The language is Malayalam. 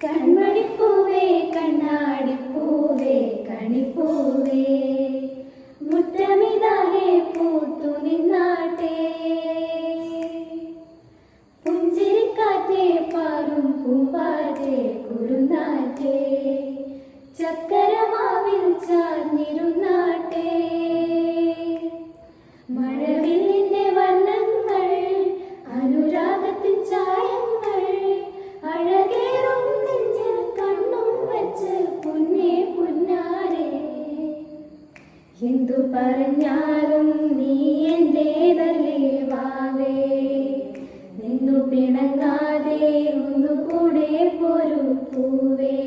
കൺമണിപ്പൂവേ കണ്ണാടിപ്പൂവേ കണിപ്പൂവേ മുറ്റമിതാകെ പൂത്തു നിന്നാട്ടെ. പുഞ്ചിരിക്കാറ്റേ പാറും പൂമ്പാറ്റേ കുറുനാറ്റേ ചക്കരമാവിൽ ചാർന്നിരുന്നാട്ടെ. മഴവില്ലിന്റെ വർണ്ണങ്ങൾ അനുരാഗത്തിൻ ചായങ്ങൾ അഴകേറും നെഞ്ചിൽ കണ്ണും വെച്ച് പൊന്നേ പുന്നാരെ. എന്തു പറഞ്ഞാലും നീ എന്റേതല്ലേ വാവേ, നിന്നു പിണങ്ങാതെ ഒന്നുകൂടെ പോരു പൂവേ.